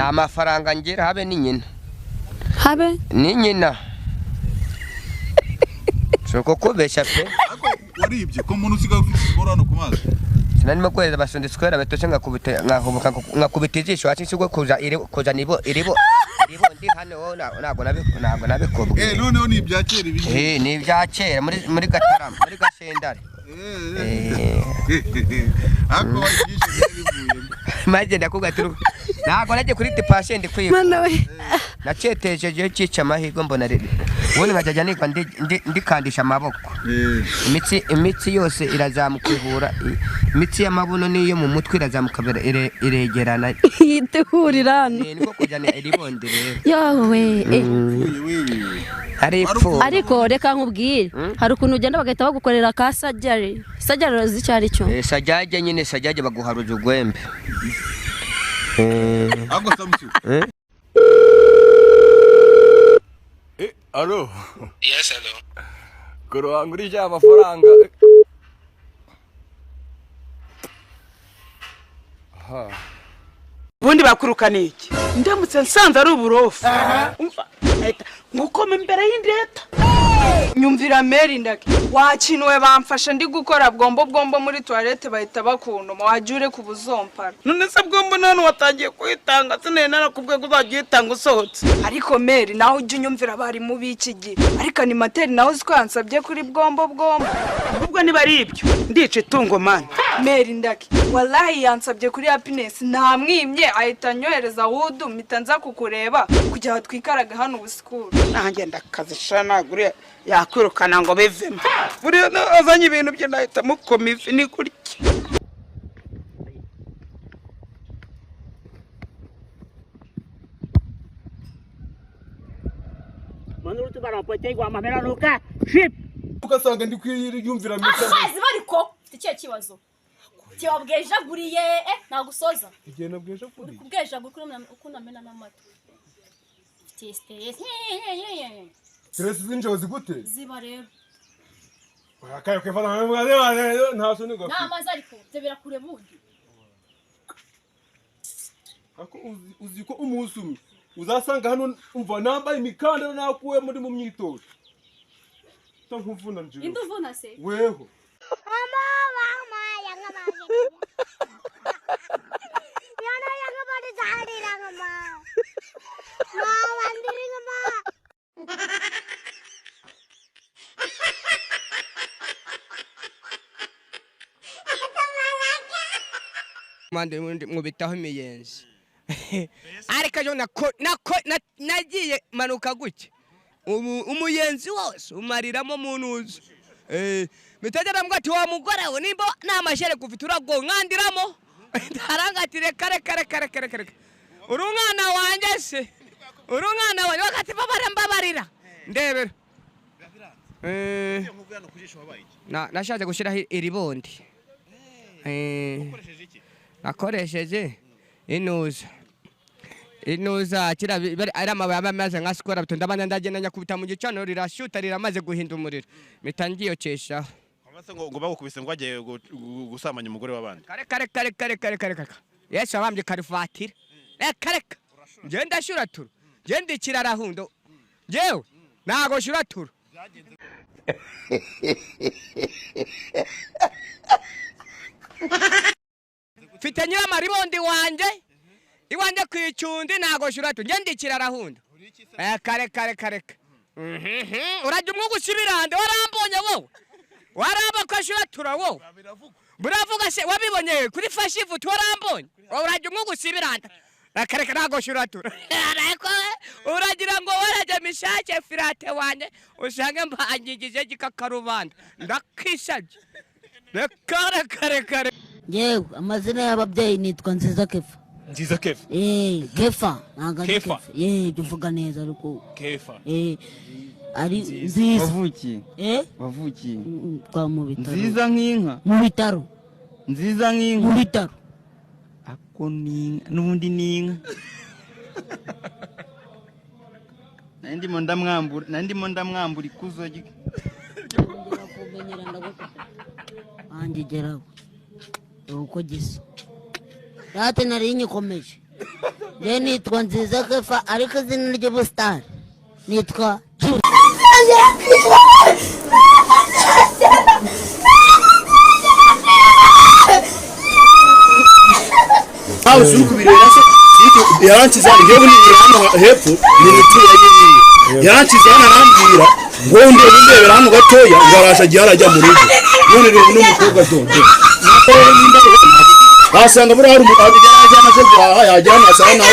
nta mafaranga ngira habe ni nyina habe ni nyina Soko kubesha pe waribye ko umuntu usigaye ufite borano ku mazi sinarimo kweza basundi square betoshe ngakubita ijisho hasi cyo kuza nibo ndi hano nago nabikobwe noneho ni ibyakera ibi ni ibyakera muri Gatarama muri Gasendare ako wagishe bivuye maje ndakugaturuka nago naje kuri patient kwiga mana we nacetejeje cica amahirwe mbona rero ubundi nkajya nikwa ndikandisha amaboko imitsi yose irazamukwihura imitsi y'amabuno niyo mu mutwe irazamukabera iregerana yitehurirana niko kujana iribonde rero yawe ariko reka nkubwire hari ukuntu ugenda bagahita bagukorera ka sajari z'icyari cyo sajage nyine sajage baguharuza ugwembe ako samusu Allo? Yes, hello. Kuruangurije amafaranga. Aha. Bundi bakurukana iki? Ndamutse nsanze ari uburofu. Ngukoma imbere y'indeta. Nyumvira Mary ndake. Wakinwe bamfasha ndi gukora bwombo muri toilette bahita bakunduma wajure ku buzompara. None se bwombo none watangiye kwitanga sinene narakubwiye ko uzagitanga usohotse. Ariko Mary naho ujye unyumvira bari mu biki gihe. Ariko animateur naho zikwansabye kuri bwombo. Ubwo niba ari ibyo ndice tungo man. Mary ndake. Wallahi yansabye kuri happiness ntamwimye ahita nyohereza wudu mitanza kukureba kujya twikaraga hano ubusikuru. Nanjye ndakazishana gure yakwirukana ngo bevemo. Buri azanye ibintu bye ndahita mukoma ifi ni kurya. Manuru tubara pote gwa mamera nuka. Ship. Ukasanga ndi kwiyumvira meza. Ahazi bariko tikiye kibazo. Tiwabweja guriye nagusoza. Igena bweja kuri. Kubweja gukuri ukunamena n'amata. Teste. Stress zinjo zigute? Ziba rero. Akayo kefana mwana nta soni gafi. Namaze ariko tebera kure bundi. Ako uziko umusumi. Uzasanga hano umva nambaye imikandara nakuwe muri mu myitozo. Tankuvuna nje. Induvuna se. Weho. Mama yang amaze. Yana bari zaharira ngama. Wandiri ngama. Mande mubitaho imiyenzi ariko jo nagiye manuka guke umuyenzi wose umariramo munuzi mitegera mbwa ati wa mugore we nimba namashere kufite urago nkandiramo ndarangati kare urumwana wanje se urumwana wanje wakati babarira ndebera nashaje gushiraho iribondi nakoresheje inuza kira ari amabaye amaze nka skora bitunda abana ndagenda nyakubita mu gicano rirashuta riramaze guhinda umuriro mitangiyo cesha Amase ngo bagukubise ngo agiye gusamanya umugore w'abandi kare Yesu abambye karifatira kare ngenda shuratura ngenda ikirarahundo jewe nago shuratura Fite nyira maribondi wanje iwanje kwicundi nago shuratu ngende ikirarahundo kare urajya umwugusibirande warambonye wowe waraba ko shuratura wowe buravuga se wabibonye kuri fashivu twarambonye urajya umwugusibirande kare nago shuratura ariko uragira ngo waraje mishake firate wanje usange mbangigije gikakarubanda ndakishaje kare Yewe amazina y'ababyeyi nitwa Nziza Kefa. Nziza Kefa. Kefa. Nanga Kefa. Duvuga neza ariko. Kefa. Ari nziza. Wavuki. Wavuki. Kwa mu bitaro. Nziza nk'inka. Mu bitaro. Nziza nk'inka. Mu bitaro. Ako ninka nundi ninka. Nandimo ndamwambura ikuzo gike. Anje geraho. Uko gisa. Rate nari nyikomeje. Je nitwa Nziza Kefa ariko izina ry'ubusitani nitwa aho suku birera se yarankiza ibyo buni hano hepfo ni mituye y'iyi yarankiza hano arambwira ngo ndebera hano gatoya ngarasha gihara mu rugo none rero n'umukobwa dodo basanga buri hari umugabo yajyana cyo guhaha yajyana sana